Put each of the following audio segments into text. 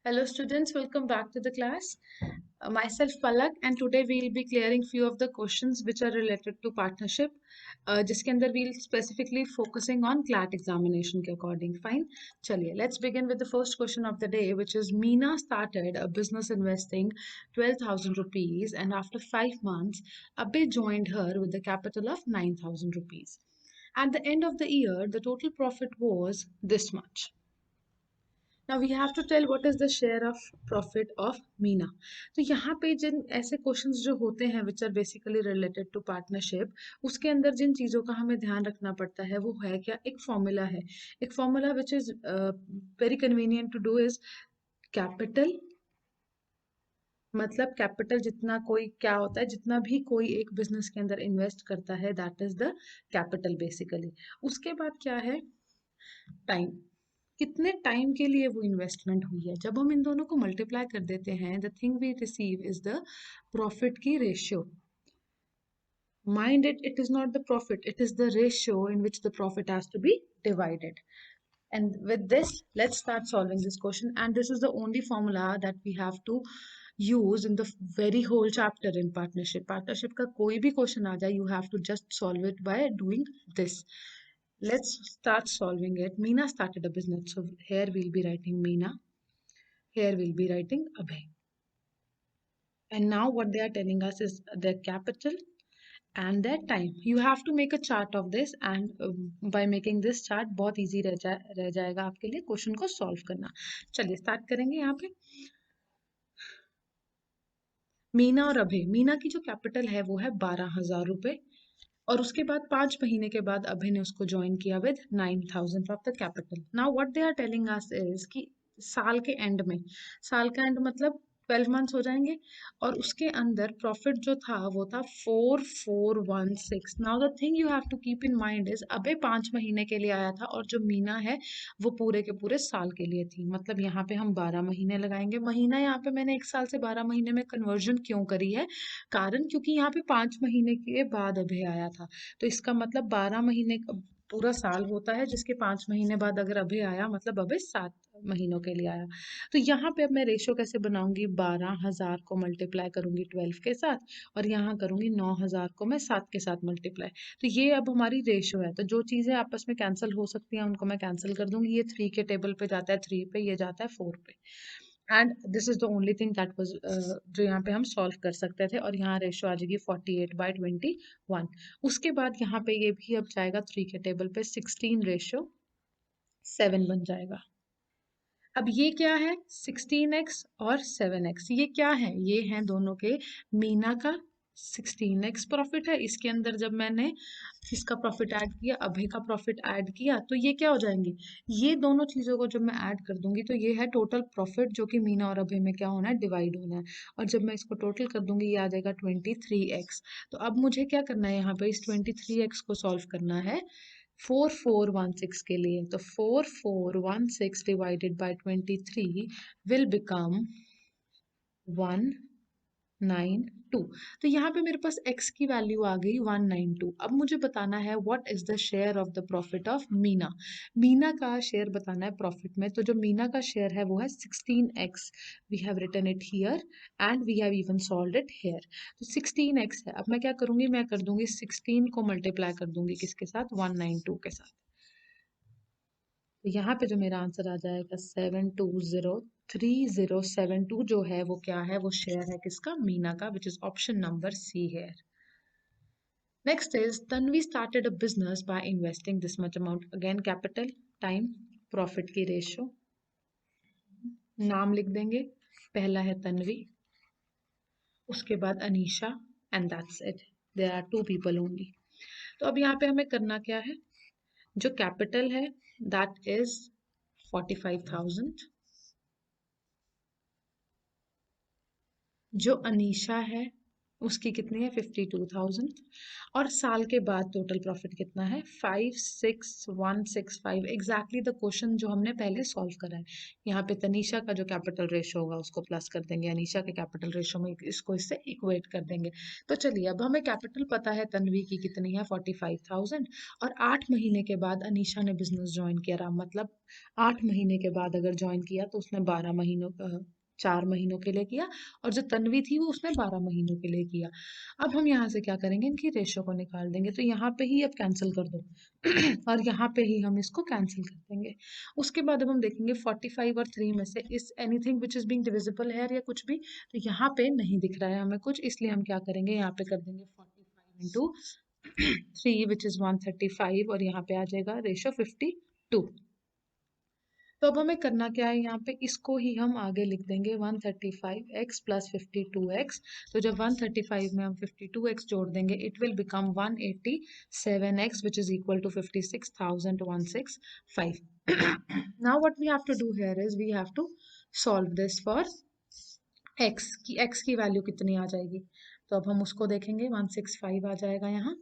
Hello students, welcome back to the class. Myself Palak and today we'll be clearing few of the questions which are related to partnership. जिसके अंदर we'll specifically focusing on CLAT examination के according. Fine. चलिए, let's begin with the first question of the day, which is Meena started a business investing 12,000 rupees and after 5 months, Abhay joined her with the capital of 9,000 rupees. At the end of the year, the total profit was this much. Now we have to tell what is the share of profit of Meena. तो यहाँ पे जिन ऐसे questions जो होते हैं which are basically related to partnership, उसके अंदर जिन चीज़ों का हमें ध्यान रखना पड़ता है वो है क्या, एक फॉर्मूला है. एक formula which is very convenient to do is capital. मतलब कैपिटल जितना कोई क्या होता है, जितना भी कोई एक बिजनेस के अंदर इन्वेस्ट करता है that is the capital basically. उसके बाद क्या है, टाइम. कितने टाइम के लिए वो इन्वेस्टमेंट हुई है. जब हम इन दोनों को मल्टीप्लाई कर देते हैं the thing we receive is the profit की ratio. Mind it, it is not the profit, it is the ratio in which the profit has to be divided. And with this, let's start solving this question. And this is the only formula that we have to use in the very whole chapter in partnership. Partnership का कोई भी question आ जाए, you have to just solve it by doing this. Let's start solving it. Meena started a business. So here we'll be writing Meena. Here we'll be writing Abhay. And now what they are telling us is their capital and their time. You have to make a chart of this and by making this chart बहुत easy रह जाएगा आपके लिए question को solve करना. चलिए start करेंगे यहाँ पे. मीना और अभय. मीना की जो कैपिटल है वो है 12,000 रुपए और उसके बाद 5 महीने के बाद अभय ने उसको ज्वाइन किया with 9,000 of the capital. Now what they are telling us is कि साल के एंड में, साल का एंड मतलब 12 मंथ्स हो जाएंगे और उसके अंदर प्रॉफिट जो था वो था 4,416. Now the thing you have to keep in mind is अबे 5 महीने के लिए आया था और जो मीना है वो पूरे के पूरे साल के लिए थी. मतलब यहाँ पे हम 12 महीने लगाएंगे. महीना यहाँ पे मैंने एक साल से 12 महीने में कन्वर्जन क्यों करी है, कारण क्योंकि यहाँ पे 5 महीने के बाद अभय आया था. तो इसका मतलब 12 महीने पूरा साल होता है जिसके 5 महीने बाद अगर अभय आया मतलब अभय 7 महीनों के लिए आया. तो यहाँ पे अब मैं रेशो कैसे बनाऊंगी, 12,000 को मल्टीप्लाई करूंगी 12 के साथ और यहाँ करूंगी 9,000 को मैं 7 के साथ मल्टीप्लाई. तो ये अब हमारी रेशो है. तो जो चीजें आपस में कैंसिल हो सकती हैं उनको मैं कैंसिल कर दूंगी. ये 3 के टेबल पे जाता है 3 पे, ये जाता है 4 पे. And this is the only thing that was जो यहाँ पे हम सॉल्व कर सकते थे. और यहाँ रेशो आ जाएगी 48/21. उसके बाद यहाँ पे ये भी अब जाएगा 3 के टेबल पे, 16:7 बन जाएगा. अब ये क्या है, 16x और 7x. ये क्या है, ये हैं दोनों के. मीना का 16x प्रॉफिट है. इसके अंदर जब मैंने इसका प्रॉफिट ऐड किया, अभय का प्रॉफिट ऐड किया, तो ये क्या हो जाएंगे, ये दोनों चीजों को जब मैं ऐड कर दूंगी तो ये है टोटल प्रॉफिट जो कि मीना और अभय में क्या होना है, डिवाइड होना है. और जब मैं इसको टोटल कर दूंगी ये आ जाएगा 23x. तो अब मुझे क्या करना है, यहाँ पे इस 23x को सॉल्व करना है 4,416 के लिए. तो 4,416 डिवाइडेड बाय 23 विल बिकम 192. तो यहाँ पे मेरे पास x की वैल्यू आ गई 192. अब मुझे बताना है what is the share of the profit of Meena. Meena का शेयर बताना है प्रॉफिट में. तो जो मीना का शेयर है वो है 16x. We have written it here and we have even solved it here. तो 16x है. अब मैं क्या करूंगी, मैं कर दूंगी 16 को मल्टीप्लाई कर दूंगी किसके साथ, 192 के साथ. तो यहाँ पे जो मेरा आंसर आ जाएगा 7203072 जो है वो क्या है, वो शेयर है किसका, मीना का, which is option number C है. Next is Tanvi started a business by investing this much amount. Again capital, time, profit की रेशियो. नाम लिख देंगे, पहला है तन्वी, उसके बाद Anisha and that's it. There are 2 people only. तो अब यहाँ पे हमें करना क्या है, जो कैपिटल है दैट इज 45,000. जो अनीशा है उसकी कितनी है 52,000। और साल के बाद टोटल प्रॉफिट कितना है 56165, एग्जैक्टली द क्वेश्चन जो हमने पहले सॉल्व करा है। यहाँ पे तनीषा का जो कैपिटल रेशो होगा उसको प्लस कर देंगे, अनीशा के कैपिटल रेशो में इसको इससे इक्वेट कर देंगे। तो चलिए अब हमें कैपिटल पता है तन्वी की कितनी है 45,000, और 8 महीने के बाद अनीशा ने बिजनेस ज्वाइन किया, मतलब 8 महीने के बाद अगर ज्वाइन किया तो उसने 12 महीनों 4 महीनों के लिए किया, और जो तन्वी थी वो उसने 12 महीनों के लिए किया। अब हम यहाँ से क्या करेंगे, इनकी रेशो को निकाल देंगे, तो यहाँ पे ही अब कैंसिल कर दो और यहाँ पे ही हम इसको कैंसिल कर देंगे। उसके बाद अब हम देखेंगे 45 और 3 में से इस anything which is being divisible है या कुछ भी, तो यहाँ पे नहीं दिख रहा है हमें कुछ, इसलिए हम क्या करेंगे, यहाँ पे कर देंगे 45 इंटू 3 विच इज 135, और यहाँ पे आ जाएगा रेशो 52। तो अब हमें करना क्या है, यहाँ पे इसको ही हम आगे लिख देंगे 135x प्लस 52x। तो जब 135 में हम 52x जोड़ देंगे it will become 187x which is equal to 56,165। Now what we have to do here is we have to solve this for x की वैल्यू कितनी आ जाएगी। तो अब हम उसको देखेंगे 165 आ जाएगा यहाँ।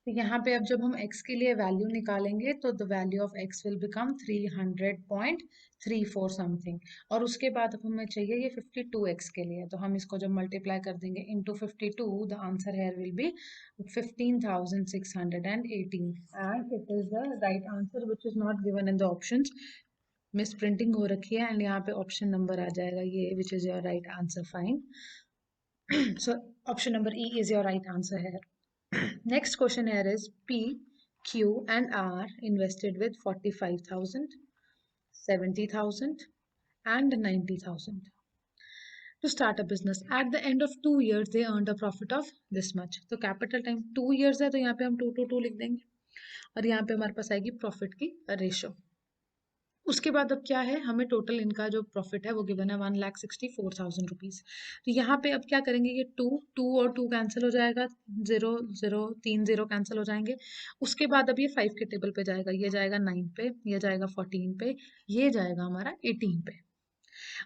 तो यहाँ पे अब जब हम x के लिए वैल्यू निकालेंगे तो the value of x will become 300.34 something, और उसके बाद अब हमें चाहिए ये 52x के लिए, तो हम इसको जब मल्टीप्लाई कर देंगे into 52, the answer here will be 15,618, and it is the right answer which is not given in the options. Miss printing हो रखी है, एंड यहाँ पे ऑप्शन नंबर आ जाएगा ये विच is your right answer, fine. So option number E is your right answer here. Next question here is P, Q and R invested with 45,000, 70,000 and 90,000 to start a business. At the end of 2 years, they earned a profit of this much. तो capital time 2 years है, तो यहाँ पे हम 2 लिख देंगे, और यहाँ पे हमारे पास आएगी प्रॉफिट की रेशो। उसके बाद अब क्या है, हमें टोटल इनका जो प्रॉफिट है वो गिवन है 1,64,000 रुपीज। तो यहाँ पे अब क्या करेंगे, ये टू टू और टू कैंसिल हो जाएगा, 0 0 3 0 कैंसिल हो जाएंगे। उसके बाद अब ये 5 के टेबल पे जाएगा, ये जाएगा 9 पे, ये जाएगा 14 पे, ये जाएगा हमारा 18 पे।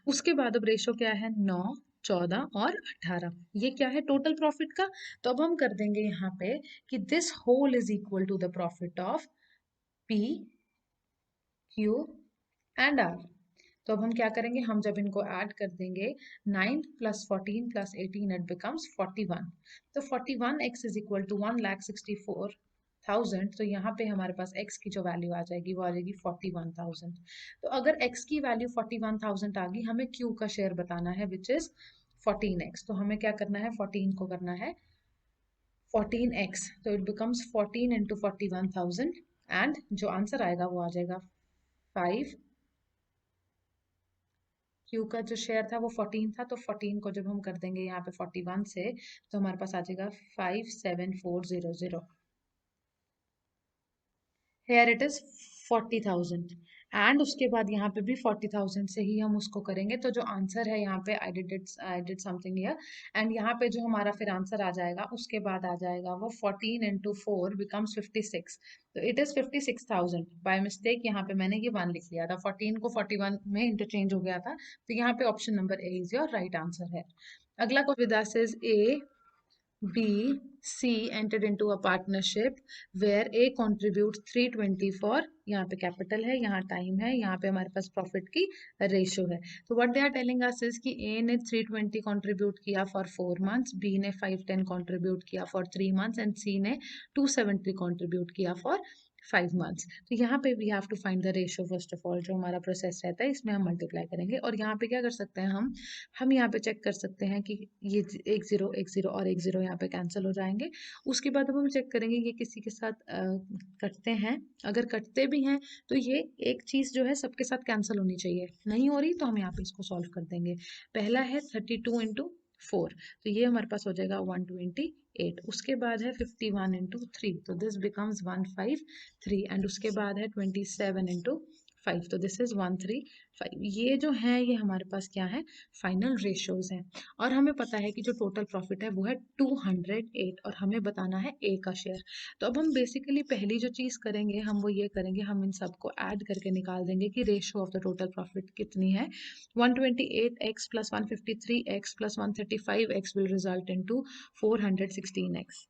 उसके बाद अब रेशो क्या है 9, 14 और 18, ये क्या है टोटल प्रॉफिट का। तो अब हम कर देंगे यहाँ पे कि this whole is equal to the profit of P, Q and R. तो अब हम क्या करेंगे, हम जब इनको ऐड कर देंगे 9 प्लस 14 प्लस 18 इट बिकम्स 41। तो 41x इज इक्वल टू 1,64,000। तो यहाँ पे हमारे पास x की जो वैल्यू आ जाएगी वो आ जाएगी 41,000। तो अगर x की वैल्यू 41,000 आ गई, हमें q का शेयर बताना है विच इज 14x। तो हमें क्या करना है, 14 को करना है 14x, तो इट बिकम्स 14 इंटू 41,000, एंड जो आंसर आएगा वो आ जाएगा 5। क्यू का जो शेयर था वो 14 था, तो 14 को जब हम कर देंगे यहाँ पे 41 से, तो हमारे पास आ जाएगा 57400। हेयर इट इज 40,000, एंड उसके बाद यहाँ पे भी 40,000 से ही हम उसको करेंगे। तो जो आंसर है यहाँ पे I did something here, and यहाँ पे जो हमारा फिर आंसर आ जाएगा उसके बाद आ जाएगा वो 14 इंटू 4 बिकम्स 56। तो इट इज 56,000। बाय मिस्टेक यहाँ पे मैंने ये 1 लिख लिया था, 14 को 41 में इंटरचेंज हो गया था, तो यहाँ पे option number A is your right answer है। अगला question is a B, C entered into a partnership where A contributes 320 for, यहाँ पे कैपिटल है, यहाँ टाइम है, यहाँ पे हमारे पास प्रॉफिट की रेशो है। तो what they are telling us is कि A ने 320 कंट्रीब्यूट किया फॉर 4 मंथ्स, B ने 510 कंट्रीब्यूट किया फॉर 3 मंथ्स, एंड C ने 270 कंट्रीब्यूट किया फॉर 5 मंथ्स। तो यहाँ पे we have to find the ratio. First of all जो हमारा प्रोसेस रहता है इसमें हम मल्टीप्लाई करेंगे, और यहाँ पे क्या कर सकते हैं हम यहाँ पे चेक कर सकते हैं कि ये एक जीरो और एक जीरो यहाँ पे कैंसिल हो जाएंगे। उसके बाद अब हम चेक करेंगे ये किसी के साथ कटते हैं, अगर कटते भी हैं तो ये एक चीज़ जो है सबके साथ कैंसिल होनी चाहिए, नहीं हो रही तो हम यहाँ पे इसको सॉल्व कर देंगे। पहला है 32 इंटू 4, तो ये हमारे पास हो जाएगा 128। उसके बाद है 51 इंटू 3, तो दिस बिकम्स 153, एंड उसके बाद है 27 इंटू 5, तो दिस इज 135। ये जो है ये हमारे पास क्या है, फाइनल रेशियोज हैं। और हमें पता है कि जो टोटल प्रॉफिट है वो है 208 और हमें बताना है ए का शेयर। तो अब हम बेसिकली पहली जो चीज़ करेंगे हम वो ये करेंगे, हम इन सबको ऐड करके निकाल देंगे कि ratio of the total profit कितनी है। 128x प्लस 153x प्लस 135x will result in to 416x।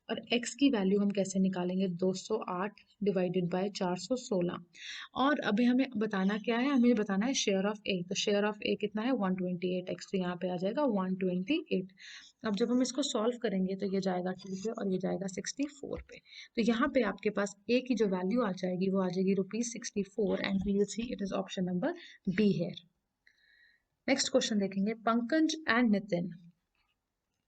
और x की वैल्यू हम कैसे निकालेंगे, 208 डिवाइडेड बाय 416। और अभी हमें बताना क्या है, हमें बताना है शेयर ऑफ ए। तो शेयर ऑफ ए कितना है, 128x, तो यहाँ पे आ जाएगा 128। अब जब हम इसको सॉल्व करेंगे तो ये जाएगा 2 पे और ये जाएगा 64 पे। तो यहाँ पे आपके पास ए की जो वैल्यू आ जाएगी वो आ जाएगी ₹64 and we will see it is option number B here. Next question देखेंगे, Pankaj and Nitin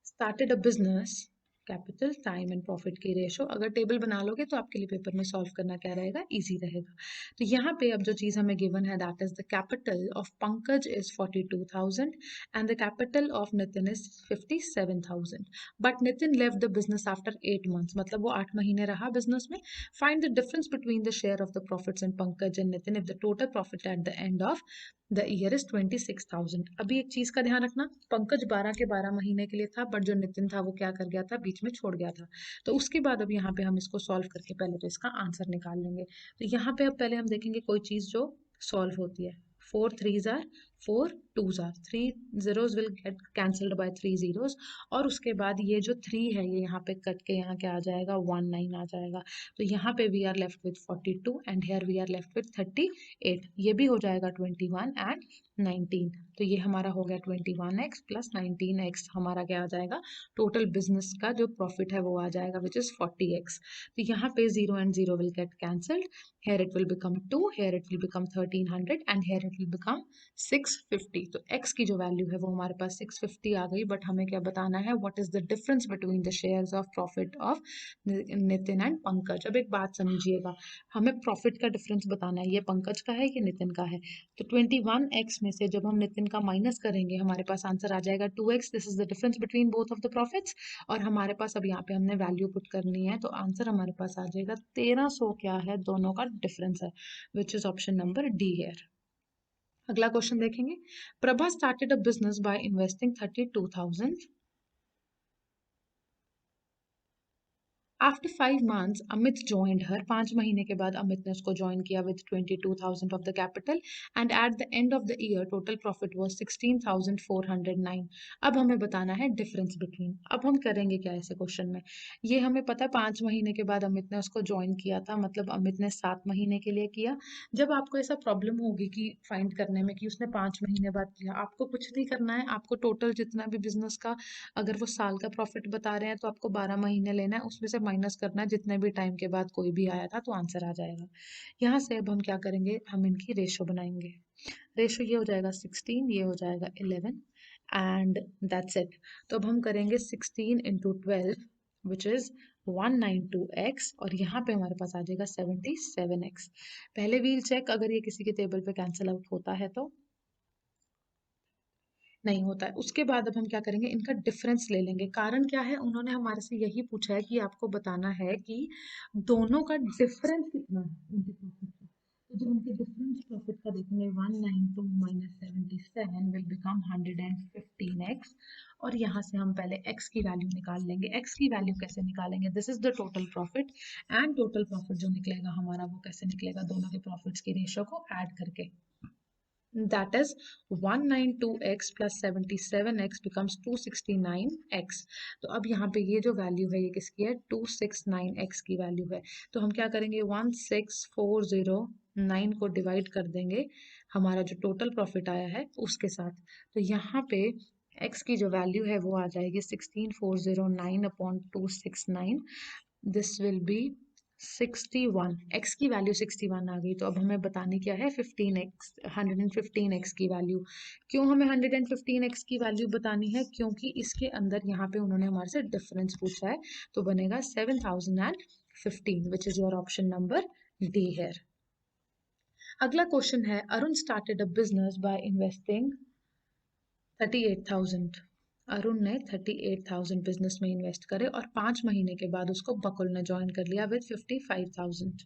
started a business, capital time and profit की रेशो। अगर टेबल बना लोगे तो आपके लिए पेपर में सॉल्व करना क्या रहेगा, इजी रहेगा। तो यहाँ पे अब जो चीज हमें गिवन है that is the capital of Pankaj is 42,000 and the capital of Nitin is 57,000। But Nitin left the business after 8 months, मतलब वो 8 महीने रहा बिजनेस में। Find the difference between the share of the profits in Pankaj and Nitin if the total profit eight the end of the year is 26,000। अभी एक चीज का ध्यान रखना, पंकज 12 के 12 महीने के लिए था, बट जो नितिन था वो क्या कर गया था, बीच में छोड़ गया था। तो उसके बाद अब यहाँ पे हम इसको सॉल्व करके पहले तो इसका आंसर निकाल लेंगे। तो यहाँ पे अब पहले हम देखेंगे कोई चीज जो सॉल्व होती है। 4 3s are 4 2s are 3 zeros will get cancelled by 3 zeros। और उसके बाद ये जो 3 है ये यहाँ पे कट के यहाँ क्या आ जाएगा, 19 आ जाएगा। तो यहाँ पे we are left with 42 and here we are left with 38। ये भी हो जाएगा 21 एंड 19। तो ये हमारा हो गया 21x प्लस 19x, हमारा क्या आ जाएगा, टोटल बिजनेस का जो प्रॉफिट है वो आ जाएगा विच इज 40x। तो यहाँ पे 0 and 0 will get cancelled, here it will become 2, here it will become 1300 and here it will become 650। तो x की जो वैल्यू है वो हमारे पास 650 आ गई। बट हमें क्या बताना है, what is the difference between the shares of profit of Nitin and Pankaj. अब एक बात समझिएगा, हमें प्रॉफिट का डिफरेंस बताना है, ये पंकज का है ये नितिन का है। तो 21x में से जब हम नितिन का माइनस करेंगे हमारे पास आंसर आ जाएगा 2x। This is the difference between both of the profits. और हमारे पास अब यहाँ पे हमने वैल्यू पुट करनी है, तो आंसर हमारे पास आ जाएगा 1300 क्या है, दोनों का डिफरेंस है, which is option number D here. अगला क्वेश्चन देखेंगे, Prabha started a business by investing 32,000। After 5 months Amit joined her, 5 महीने के बाद अमित ने उसको ज्वाइन किया with 22,000 of the capital and at the end of the year total profit was 16,409। अब हमें बताना है डिफरेंस बिटवीन। अब हम करेंगे क्या ऐसे क्वेश्चन में, ये हमें पता है 5 महीने के बाद अमित ने उसको ज्वाइन किया था, मतलब अमित ने 7 महीने के लिए किया। जब आपको ऐसा प्रॉब्लम होगी कि फाइंड करने में कि उसने 5 महीने बाद किया, आपको कुछ नहीं करना है, आपको टोटल जितना भी बिजनेस का अगर वो साल का प्रॉफिट बता रहे हैं तो आपको 12 महीने लेना है, उसमें से माइनस करना है जितने भी टाइम के बाद कोई भी आया था, तो आंसर आ जाएगा। यहाँ से अब हम क्या करेंगे, हम इनकी रेशो बनाएंगे। रेशो ये हो जाएगा 16, ये हो जाएगा 11 एंड दैट्स इट। तो अब हम करेंगे 16 इंटू 12 विच इज 192x और यहाँ पे हमारे पास आ जाएगा 77x। पहले व्हील चेक, अगर ये किसी के टेबल पे कैंसिल आउट होता है तो नहीं होता है। उसके बाद अब हम क्या करेंगे, इनका डिफरेंस ले लेंगे। कारण क्या है, उन्होंने हमारे से यही पूछा है कि आपको बताना है कि दोनों का डिफरेंस कितना है उनके प्रॉफिट का। तो जब उनके डिफरेंस प्रॉफिट का देखेंगे 192 माइनस 77 विल बिकम 115x। और यहाँ से हम पहले x की वैल्यू निकाल लेंगे। x की वैल्यू कैसे निकालेंगे, this is the total profit and total profit जो निकलेगा हमारा वो कैसे निकलेगा, दोनों के प्रॉफिट्स की रेशो को ऐड करके। That is 192x plus 77x becomes 269x। तो अब यहाँ पे ये जो वैल्यू है ये किसकी है, 269x की वैल्यू है। तो हम क्या करेंगे, 16409 को डिवाइड कर देंगे हमारा जो टोटल प्रॉफिट आया है उसके साथ। तो यहाँ पे x की जो वैल्यू है वो आ जाएगी 16409 upon 269। This will be 61। x की वैल्यू 61 आ गई। तो अब हमें बतानी क्या है, 15x 115x की वैल्यू। क्यों हमें 115x की वैल्यू बतानी है, क्योंकि इसके अंदर यहाँ पे उन्होंने हमारे से डिफरेंस पूछा है। तो बनेगा 7015 which is your option number D here. अगला क्वेश्चन है, Arun started a business by investing 38,000। Arun ने 38,000 बिजनेस में इन्वेस्ट करे और 5 महीने के बाद उसको बकुल ने ज्वाइन कर लिया with 55,000।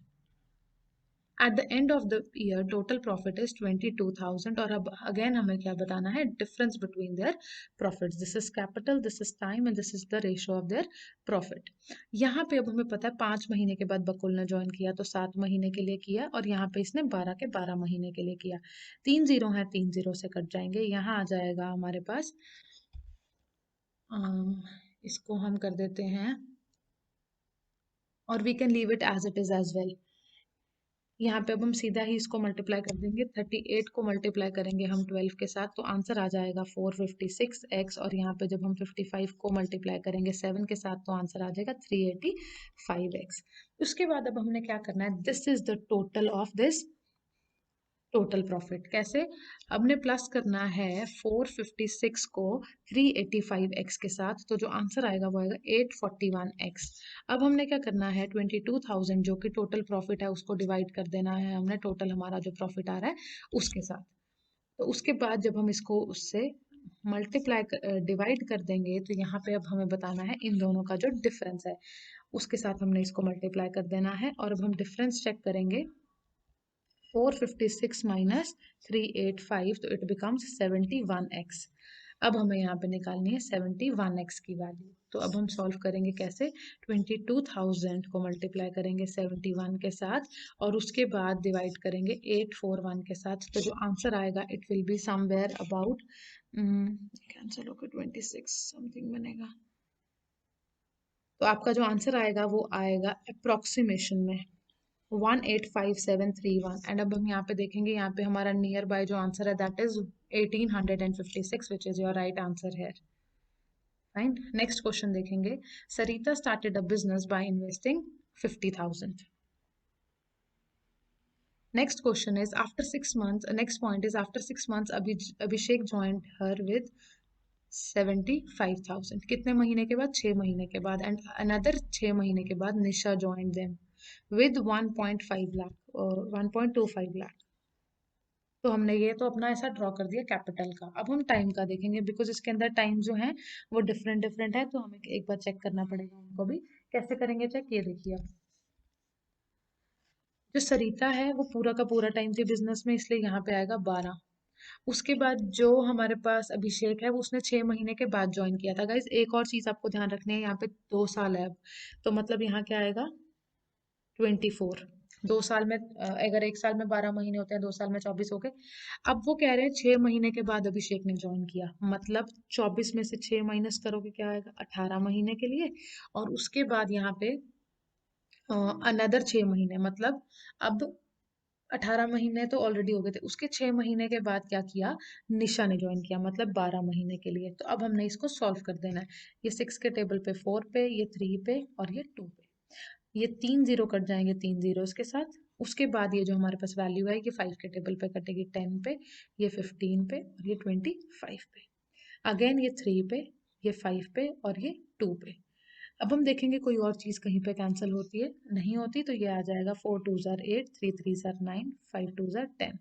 Eight the end of the year total profit is 22,000। और अब अगेन हमें क्या बताना है, difference between their profits. This is capital, this is time and this is the ratio of their profit. यहाँ पे अब हमें पता है 5 महीने के बाद बकुल ने ज्वाइन किया तो 7 महीने के लिए किया, और यहाँ पे इसने 12 के 12 महीने के लिए किया। 3 जीरो है, 3 जीरो से कट जाएंगे। यहाँ आ जाएगा हमारे पास, इसको हम कर देते हैं, और we can leave it as it is as well. यहाँ पे अब हम सीधा ही इसको मल्टीप्लाई कर देंगे। 38 को मल्टीप्लाई करेंगे हम 12 के साथ तो आंसर आ जाएगा 456x। और यहाँ पे जब हम 55 को मल्टीप्लाई करेंगे 7 के साथ तो आंसर आ जाएगा 385x। उसके बाद अब हमने क्या करना है, this is the total of this total profit. कैसे, हमने प्लस करना है 456 को 385x के साथ, तो जो आंसर आएगा वो आएगा 841x। अब हमने क्या करना है, 22,000 जो कि टोटल प्रॉफिट है उसको डिवाइड कर देना है हमने टोटल हमारा जो प्रॉफिट आ रहा है उसके साथ। तो उसके बाद जब हम इसको उससे मल्टीप्लाई डिवाइड कर देंगे तो यहाँ पे अब हमें बताना है इन दोनों का जो डिफरेंस है उसके साथ हमने इसको मल्टीप्लाई कर देना है। और अब हम डिफरेंस चेक करेंगे, 456 माइनस 385 तो इट बिकम्स 71x। अब हमें यहाँ पे निकालनी है 71x की वैल्यू। तो अब हम सॉल्व करेंगे कैसे, 22,000 को मल्टीप्लाई करेंगे 71 के साथ और उसके बाद डिवाइड करेंगे 841 के साथ। तो जो आंसर आएगा it will be somewhere about, cancel होकर 26 समथिंग बनेगा। तो आपका जो आंसर आएगा वो आएगा अप्रोक्सीमेशन में 185731। एंड अब हम यहाँ पे देखेंगे, यहाँ पे हमारा नियर बाय जो आंसर है that is 1856 which is your right answer है। फाइन, नेक्स्ट क्वेश्चन देखेंगे। Sarita started a business by investing 50,000। Next question is after 6 months. Next point is after 6 months, Abhishek joined her with 75,000। कितने महीने के बाद, 6 महीने के बाद। एंड अनदर 6 महीने के बाद निशा ज्वाइन देम विद 1.5 लाख और 1.25 लाख। तो हमने ये तो अपना ऐसा ड्रॉ कर दिया कैपिटल का। अब हम टाइम का देखेंगे बिकॉज इसके अंदर टाइम जो है वो डिफरेंट डिफरेंट है, तो हमें एक बार चेक करना पड़ेगा उनको भी। कैसे करेंगे चेक, ये देखिए आप, जो सरिता है वो पूरा का पूरा टाइम थी बिजनेस में इसलिए यहाँ पे आएगा 12। उसके बाद जो हमारे पास अभिषेक है वो उसने 6 महीने के बाद ज्वाइन किया था। गाइज एक और चीज आपको ध्यान रखनी है, यहाँ पे 2 साल है अब, तो मतलब यहाँ क्या आएगा 24। 2 साल में अगर एक साल में 12 महीने होते हैं, 2 साल में 24 हो गए। अब वो कह रहे हैं 6 महीने के बाद अभिषेक ने ज्वाइन किया, मतलब 24 में से 6 माइनस करोगे क्या आएगा 18 महीने के लिए। और उसके बाद यहाँ पे अनदर 6 महीने, मतलब अब 18 महीने तो ऑलरेडी हो गए थे, उसके 6 महीने के बाद क्या किया, निशा ने ज्वाइन किया, मतलब 12 महीने के लिए। तो अब हमने इसको सॉल्व कर देना है। ये 6 के टेबल पे 4 पे, ये 3 पे और ये 2 पे। ये 3 जीरो कट जाएंगे 3 जीरो के साथ। उसके बाद ये जो हमारे पास वैल्यू है ये 5 के टेबल पे कटेगी 10 पे, ये 15 पे और ये 25 पे। अगेन ये 3 पे, ये 5 पे और ये 2 पे। अब हम देखेंगे कोई और चीज कहीं पे कैंसिल होती है, नहीं होती, तो ये आ जाएगा 4 2 8, 3 3 9, 5 2 10,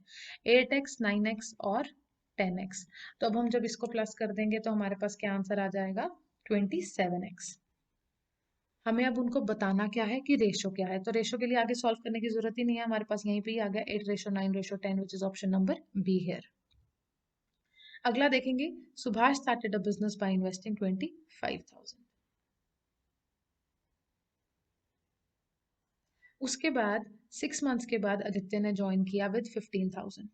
8x 9x और 10x। तो अब हम जब इसको प्लस कर देंगे तो हमारे पास क्या आंसर आ जाएगा 27x। हमें अब उनको बताना क्या है कि रेशो क्या है, तो रेशो के लिए आगे सॉल्व करने की जरूरत ही नहीं है, हमारे पास यहीं पे ही आ गया 8:9:10 विच is option number be here. अगला देखेंगे, Subhash started a business by investing 25,000। उसके बाद 6 मंथ्स के बाद आदित्य ने ज्वाइन किया विद 15,000।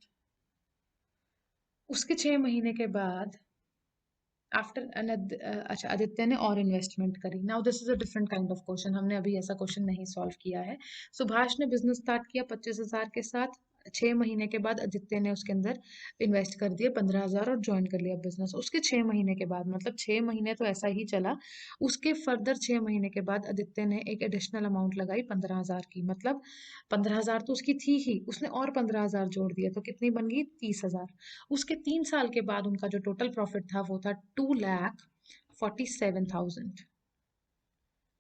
उसके 6 महीने के बाद आफ्टर अच्छा आदित्य ने और इन्वेस्टमेंट करी। Now this is a different kind of question, हमने अभी ऐसा क्वेश्चन नहीं सॉल्व किया है। सुभाष ने बिजनेस स्टार्ट किया 25,000 के साथ। 6 महीने के बाद आदित्य ने उसके अंदर इन्वेस्ट कर दिए 15,000 और ज्वाइन कर लिया बिजनेस। उसके 6 महीने के बाद, मतलब 6 महीने तो ऐसा ही चला, उसके फर्दर 6 महीने के बाद आदित्य ने एक एडिशनल अमाउंट लगाई 15,000 की, मतलब 15,000 तो उसकी थी ही, उसने और 15,000 जोड़ दिए तो कितनी बन गई 30,000। उसके 3 साल के बाद उनका जो टोटल प्रॉफिट था वो था 2,47,000।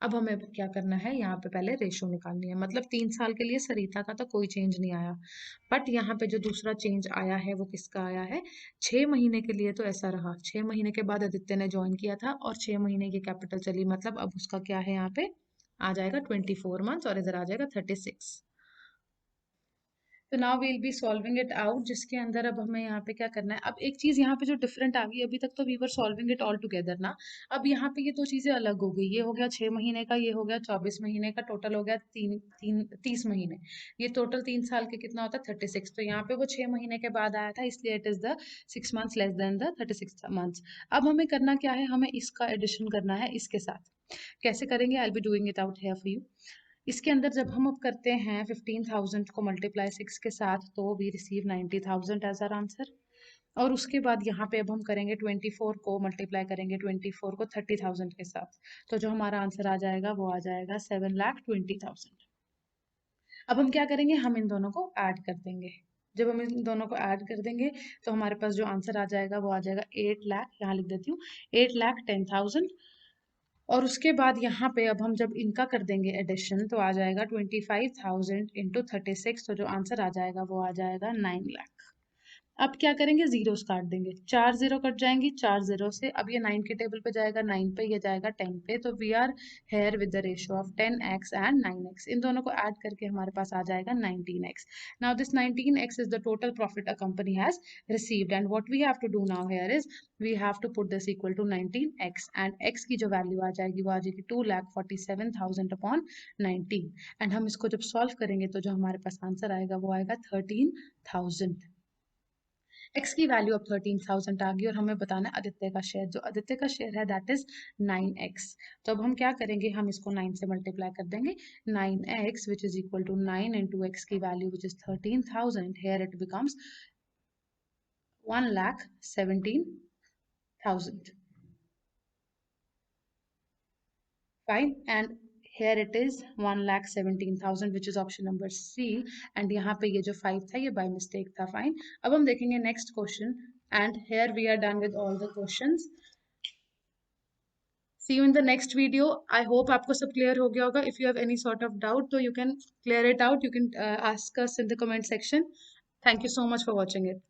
अब हमें क्या करना है, यहाँ पे पहले रेशो निकालनी है, मतलब 3 साल के लिए सरिता का तो कोई चेंज नहीं आया, बट यहाँ पे जो दूसरा चेंज आया है वो किसका आया है, 6 महीने के लिए तो ऐसा रहा, 6 महीने के बाद आदित्य ने ज्वाइन किया था और 6 महीने की कैपिटल चली, मतलब अब उसका क्या है, यहाँ पे आ जाएगा 24 मंथ्स और इधर आ जाएगा 36। तो now we'll be solving it out, जिसके अंदर अब हमें यहाँ पे क्या करना है। अब एक चीज यहाँ पे जो डिफरेंट आ गई, अभी तक तो we were solving it all together ना, अब यहाँ पे ये दो चीजें अलग हो गई। ये हो गया 6 महीने का, ये हो गया 24 महीने का, टोटल हो गया 30 महीने। ये टोटल 3 साल के कितना होता है 36। तो यहाँ पे वो 6 महीने के बाद आया था, इसलिए it is the 6 months less than the 36 months. अब हमें करना क्या है, हमें इसका एडिशन करना है इसके साथ। कैसे करेंगे, I be doing it out here for you. इसके अंदर जब हम अब करते हैं 15,000 को मल्टीप्लाई 6 के साथ, तो we receive 90,000 as our answer. और उसके बाद यहाँ पे अब हम करेंगे 24 को मल्टीप्लाई करेंगे 24 को 30,000 के साथ, तो जो हमारा आंसर आ जाएगा वो आ जाएगा 7,20,000। अब हम क्या करेंगे, हम इन दोनों को ऐड कर देंगे। जब हम इन दोनों को ऐड कर देंगे तो हमारे पास जो आंसर आ जाएगा वो आ जाएगा 8,00,000, यहाँ लिख देती हूँ 8,10,000। और उसके बाद यहाँ पे अब हम जब इनका कर देंगे एडिशन, तो आ जाएगा 25,000 इंटू 36, तो जो आंसर आ जाएगा वो आ जाएगा 9,00,000। अब क्या करेंगे, जीरोस काट देंगे, 4 जीरो कट जाएंगी 4 जीरो से। अब ये 9 के टेबल पे जाएगा 9 पे, ये जाएगा 10 पे, तो we are here with the ratio of 10x and 9x। इन दोनों को ऐड करके हमारे पास आ जाएगा 19x। Now this 19x is the total profit a company has received, and what we have to do now here is we have to put this equal to 19x, and x की जो value आ जाएगी वो आ जाएगी 2,47,000 upon 19। And हम इसको जब solve करेंगे तो जो हमारे पास आंसर आएगा वो आएगा 13,000। एक्स की वैल्यू अब 13,000 आ गई, और हमें बताना है आदित्य का शेयर। जो आदित्य का शेयर है दैट इज 9x। तो अब हम क्या करेंगे, हम इसको 9 से मल्टीप्लाई कर देंगे। 9x which is equal to 9 into x की value which is 13,000, here it becomes 1,17,000। Fine, and here it is 1,17,000 which is option number C, and यहाँ पे ये जो 5 था ये by mistake था। Fine, अब हम देखेंगे next question, and here we are done with all the questions. See you in the next video. I hope आपको सब clear हो गया होगा. If you have any sort of doubt, तो you can clear it out. You can ask us in the comment section. Thank you so much for watching it.